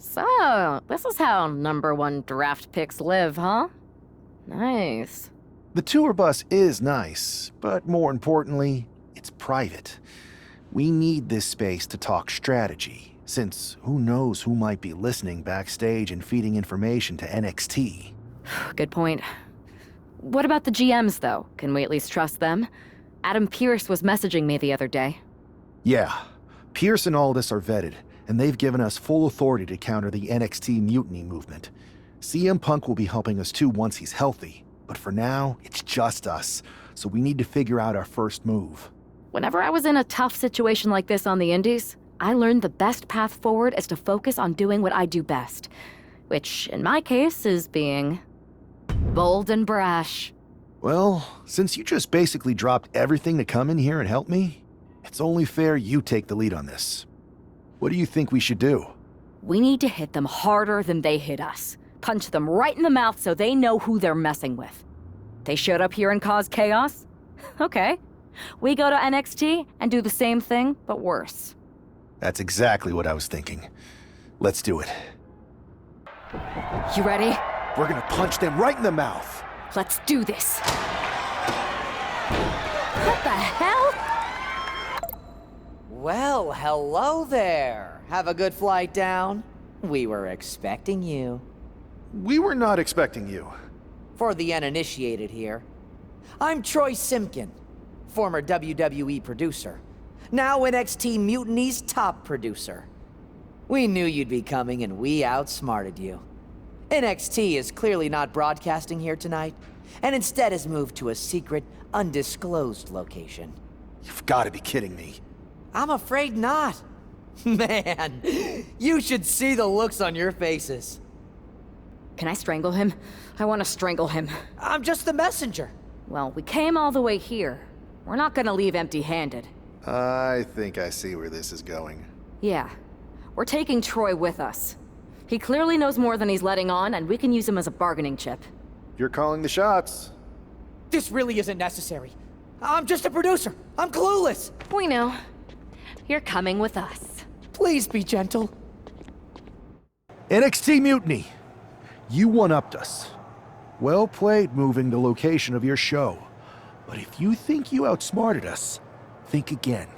So, this is how #1 draft picks live, huh? Nice. The tour bus is nice, but more importantly, it's private. We need this space to talk strategy, since who knows who might be listening backstage and feeding information to NXT. Good point. What about the GMs, though? Can we at least trust them? Adam Pearce was messaging me the other day. Yeah, Pierce and Aldis are vetted, and they've given us full authority to counter the NXT mutiny movement. CM Punk will be helping us too once he's healthy, but for now, it's just us, so we need to figure out our first move. Whenever I was in a tough situation like this on the Indies, I learned the best path forward is to focus on doing what I do best. Which, in my case, is being bold and brash. Well, since you just basically dropped everything to come in here and help me, it's only fair you take the lead on this. What do you think we should do? We need to hit them harder than they hit us. Punch them right in the mouth so they know who they're messing with. They showed up here and caused chaos? Okay. We go to NXT and do the same thing, but worse. That's exactly what I was thinking. Let's do it. You ready? We're gonna punch them right in the mouth. Let's do this. What the hell? Well, hello there. Have a good flight down? We were expecting you. We were not expecting you. For the uninitiated here, I'm Troy Simpkin, former WWE producer, now NXT Mutiny's top producer. We knew you'd be coming and we outsmarted you. NXT is clearly not broadcasting here tonight, and instead has moved to a secret, undisclosed location. You've got to be kidding me. I'm afraid not. Man, you should see the looks on your faces. Can I strangle him? I want to strangle him. I'm just the messenger. Well, we came all the way here. We're not gonna leave empty-handed. I think I see where this is going. Yeah. We're taking Troy with us. He clearly knows more than he's letting on, and we can use him as a bargaining chip. You're calling the shots. This really isn't necessary. I'm just a producer. I'm clueless. We know. You're coming with us. Please be gentle. NXT Mutiny. You one-upped us. Well played moving the location of your show. But if you think you outsmarted us, think again.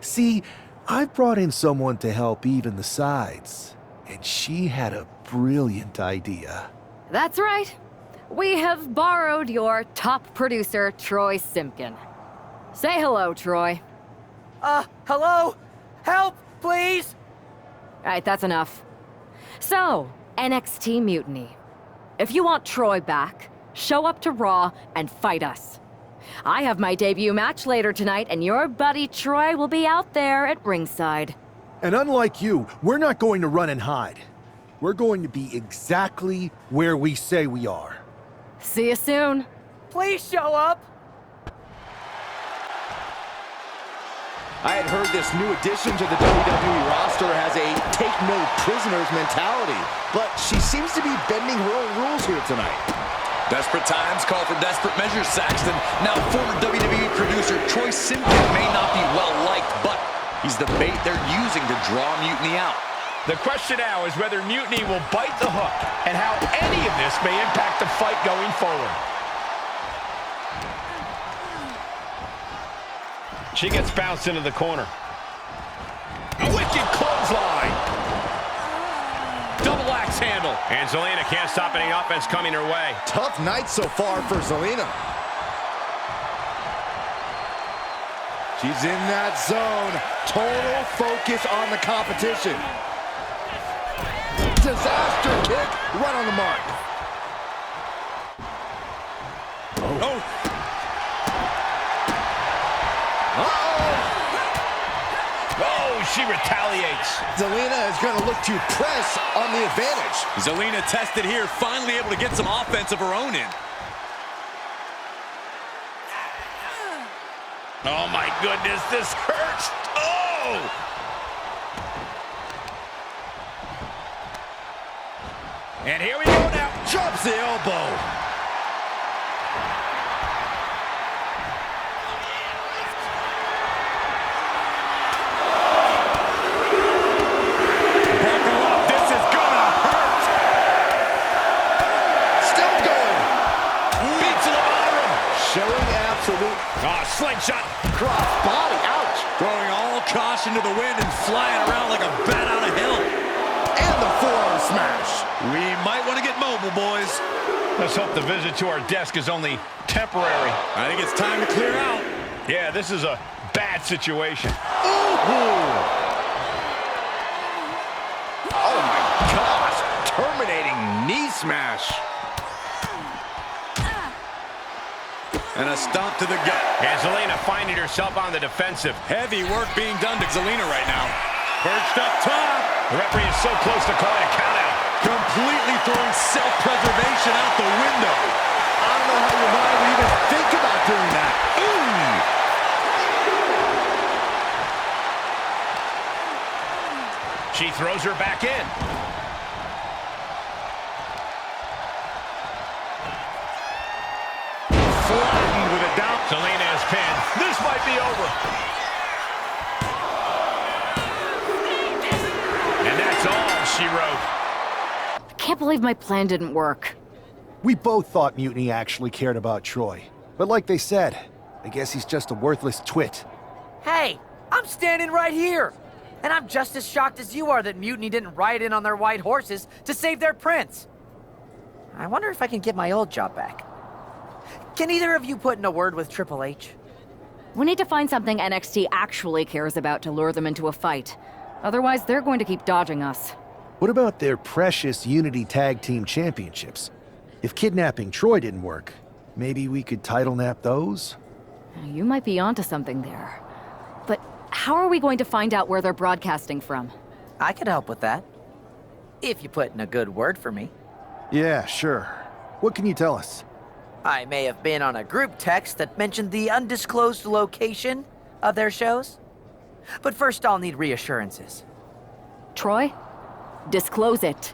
See, I've brought in someone to help even the sides, and she had a brilliant idea. That's right. We have borrowed your top producer, Troy Simpkin. Say hello, Troy. Hello? Help, please? Alright, that's enough. So, NXT Mutiny. If you want Troy back, show up to Raw and fight us. I have my debut match later tonight, and your buddy Troy will be out there at ringside. And unlike you, we're not going to run and hide. We're going to be exactly where we say we are. See you soon. Please show up. I had heard this new addition to the WWE roster has a take-no-prisoners mentality, but she seems to be bending her own rules here tonight. Desperate times call for desperate measures, Saxton. Now, former WWE producer Troy Simpkin may not be well-liked, but he's the bait they're using to draw Mutiny out. The question now is whether Mutiny will bite the hook and how any of this may impact the fight going forward. She gets bounced into the corner. A wicked clothesline. Double axe handle. And Zelina can't stop any offense coming her way. Tough night so far for Zelina. She's in that zone. Total focus on the competition. Disaster kick right on the mark. Oh. Oh, she retaliates. Zelina is going to look to press on the advantage. Zelina tested here, finally able to get some offense of her own in. Oh, my goodness, this hurts. Oh! And here we go now. Drops the elbow. Buckle up, this is gonna caution to the wind and flying around like a bat out of hell. And the forearm smash. We might want to get mobile, boys. Let's hope the visit to our desk is only temporary. I think it's time to clear out. Yeah, this is a bad situation. Oh my gosh, terminating knee smash. And a stomp to the gut. And Zelina finding herself on the defensive. Heavy work being done to Zelina right now. Perched up top. The referee is so close to calling a countout. Completely throwing self-preservation out the window. I don't know how your mind would even think about doing that. She throws her back in. Flattened with a down. Zelina is pinned. This might be over. And that's all she wrote. I can't believe my plan didn't work. We both thought Mutiny actually cared about Troy. But like they said, I guess he's just a worthless twit. Hey, I'm standing right here. And I'm just as shocked as you are that Mutiny didn't ride in on their white horses to save their prince. I wonder if I can get my old job back. Can either of you put in a word with Triple H? We need to find something NXT actually cares about to lure them into a fight. Otherwise, they're going to keep dodging us. What about their precious Unity Tag Team Championships? If kidnapping Troy didn't work, maybe we could title nap those? You might be onto something there. But how are we going to find out where they're broadcasting from? I could help with that. If you put in a good word for me. Yeah, sure. What can you tell us? I may have been on a group text that mentioned the undisclosed location of their shows. But first I'll need reassurances. Troy? Disclose it.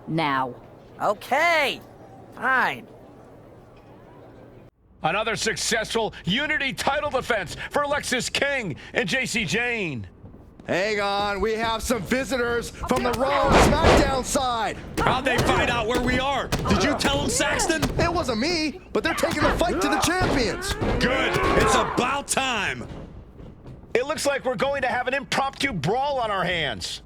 Now. Okay, fine. Another successful Unity title defense for Lexis King and JC Jane. Hang on, we have some visitors from the Raw and SmackDown side. How'd they find out where we are? Did you tell them, Saxton? It wasn't me, but they're taking the fight to the champions. Good. It's about time. It looks like we're going to have an impromptu brawl on our hands.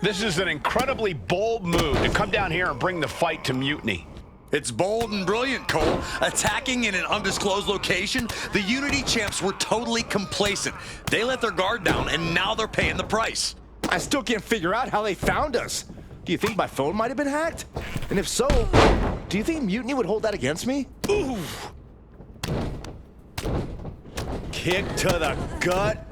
This is an incredibly bold move to come down here and bring the fight to Mutiny. It's bold and brilliant, Cole. Attacking in an undisclosed location, the Unity champs were totally complacent. They let their guard down, and now they're paying the price. I still can't figure out how they found us. Do you think my phone might have been hacked? And if so, do you think Mutiny would hold that against me? Ooh. Kick to the gut,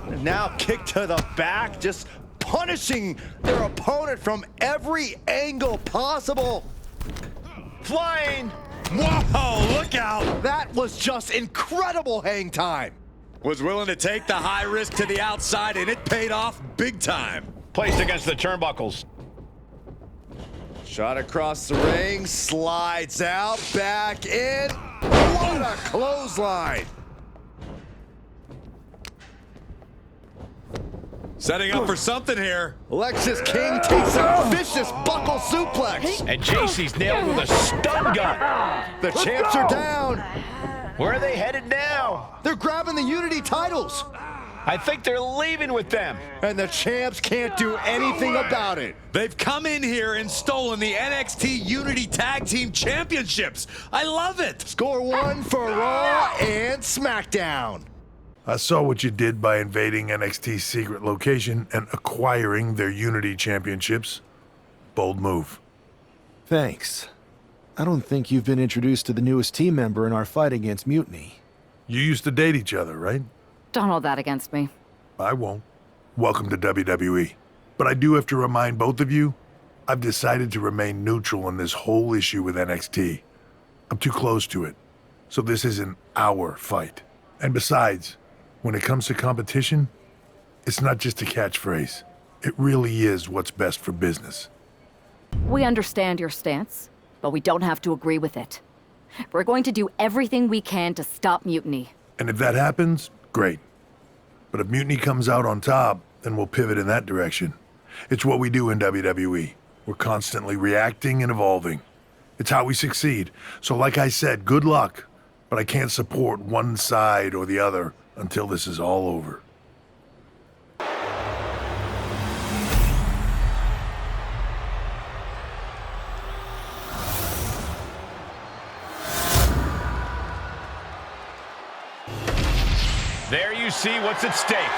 and now kick to the back, just punishing their opponent from every angle possible. Flying! Whoa, look out! That was just incredible hang time. Was willing to take the high risk to the outside, and it paid off big time. Placed against the turnbuckles. Shot across the ring, slides out, back in. What a clothesline. Setting up for something here. Lexis King takes a vicious buckle suplex. And JC's nailed with a stun gun. The champs are down. Where are they headed now? They're grabbing the Unity titles. I think they're leaving with them. And the champs can't do anything about it. They've come in here and stolen the NXT Unity Tag Team Championships. I love it. Score one for Raw and SmackDown. I saw what you did by invading NXT's secret location and acquiring their Unity championships. Bold move. Thanks. I don't think you've been introduced to the newest team member in our fight against Mutiny. You used to date each other, right? Don't hold that against me. I won't. Welcome to WWE. But I do have to remind both of you, I've decided to remain neutral in this whole issue with NXT. I'm too close to it. So this isn't our fight. And besides, when it comes to competition, it's not just a catchphrase. It really is what's best for business. We understand your stance, but we don't have to agree with it. We're going to do everything we can to stop Mutiny. And if that happens, great. But if Mutiny comes out on top, then we'll pivot in that direction. It's what we do in WWE. We're constantly reacting and evolving. It's how we succeed. So like I said, good luck. But I can't support one side or the other until this is all over. see what's at stake.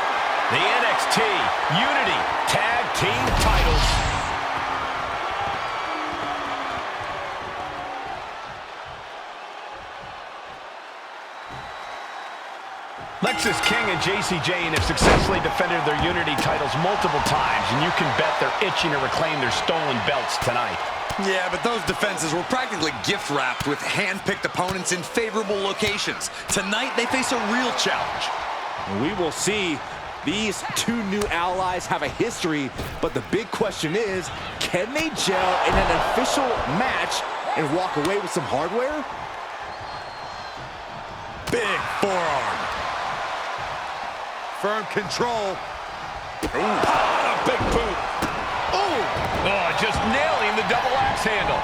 The NXT Unity Tag Team titles. Lexis King and Jacy Jayne have successfully defended their Unity titles multiple times, and you can bet they're itching to reclaim their stolen belts tonight. Yeah, but those defenses were practically gift-wrapped with hand-picked opponents in favorable locations. Tonight, they face a real challenge. We will see. These two new allies have a history, but the big question is, can they gel in an official match and walk away with some hardware? Big forearm. Firm control. Ooh, a big boot. Ooh, oh, just nailing the double axe handle.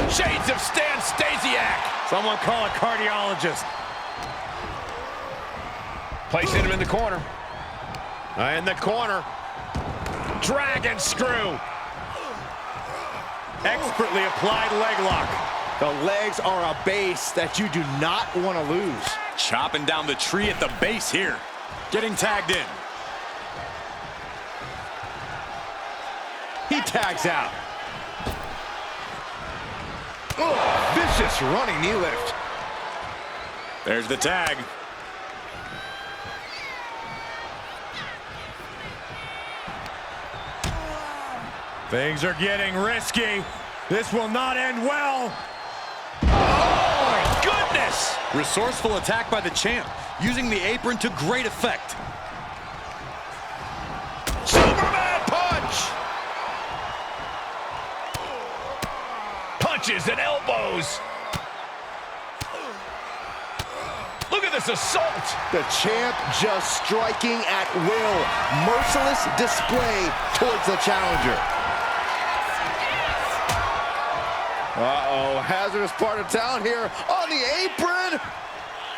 Shades of Stan Stasiak. Someone call a cardiologist. Placing him in the corner. In the corner. Dragon screw. Expertly applied leg lock. The legs are a base that you do not want to lose. Chopping down the tree at the base here. Getting tagged in. He tags out. Oh, vicious running knee lift. There's the tag. Things are getting risky. This will not end well. Oh, my goodness! Resourceful attack by the champ, using the apron to great effect. Superman punch! Punches and elbows. Look at this assault. The champ just striking at will. Merciless display towards the challenger. Uh-oh, hazardous part of town here on the apron.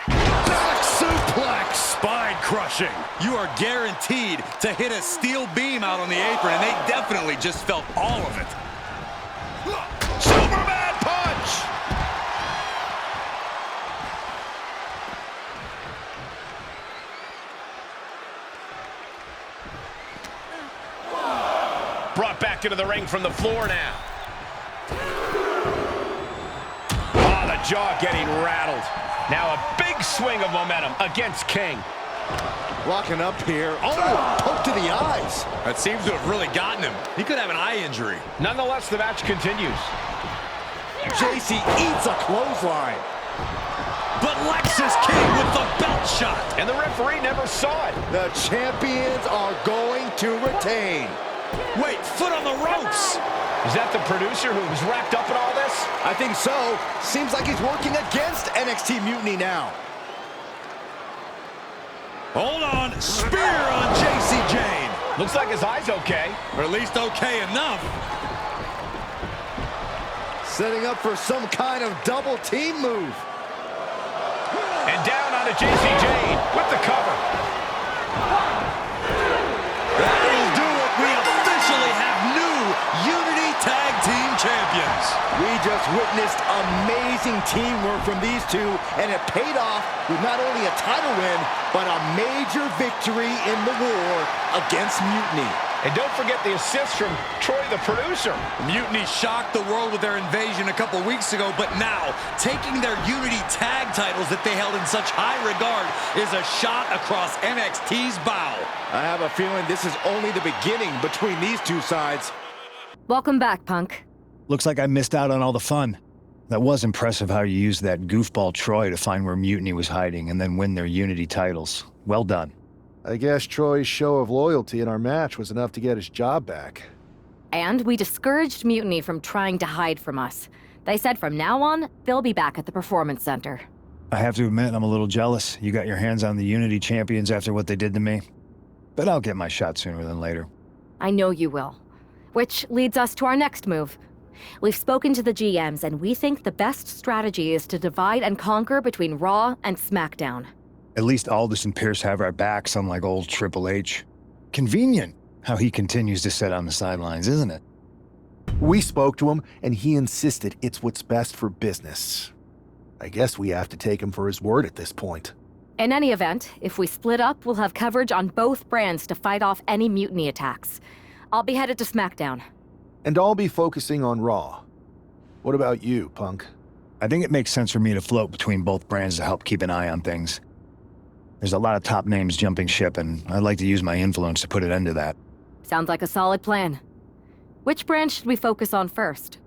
Back suplex. Spine crushing. You are guaranteed to hit a steel beam out on the apron, and they definitely just felt all of it. Superman punch! Brought back into the ring from the floor now. Oh, the jaw getting rattled. Now a big swing of momentum against King. Locking up here. Oh, poke to the eyes. That seems to have really gotten him. He could have an eye injury. Nonetheless, the match continues. Jacy eats a clothesline. But Lexis King with the belt shot. And the referee never saw it. The champions are going to retain. Wait, foot on the ropes. Is that the producer who was wrapped up in all this? I think so. Seems like he's working against NXT Mutiny now. Hold on. Spear on Jacy Jayne. Looks like his eye's okay. Or at least okay enough. Setting up for some kind of double team move. And down onto Jacy Jayne with the cover. That'll do it. We officially have new Unity Tag Team Champions. We just witnessed amazing teamwork from these two, and it paid off with not only a title win, but a major victory in the war against Mutiny. And don't forget the assist from Troy, the producer. Mutiny shocked the world with their invasion a couple weeks ago, but now, taking their Unity tag titles that they held in such high regard is a shot across NXT's bow. I have a feeling this is only the beginning between these two sides. Welcome back, Punk. Looks like I missed out on all the fun. That was impressive how you used that goofball Troy to find where Mutiny was hiding and then win their Unity titles. Well done. I guess Troy's show of loyalty in our match was enough to get his job back. And we discouraged Mutiny from trying to hide from us. They said from now on, they'll be back at the Performance Center. I have to admit, I'm a little jealous. You got your hands on the Unity champions after what they did to me. But I'll get my shot sooner than later. I know you will. Which leads us to our next move. We've spoken to the GMs, and we think the best strategy is to divide and conquer between Raw and SmackDown. At least Aldis and Pierce have our backs, unlike old Triple H. Convenient how he continues to sit on the sidelines, isn't it? We spoke to him, and he insisted it's what's best for business. I guess we have to take him for his word at this point. In any event, if we split up, we'll have coverage on both brands to fight off any mutiny attacks. I'll be headed to SmackDown. And I'll be focusing on Raw. What about you, Punk? I think it makes sense for me to float between both brands to help keep an eye on things. There's a lot of top names jumping ship, and I'd like to use my influence to put an end to that. Sounds like a solid plan. Which brand should we focus on first?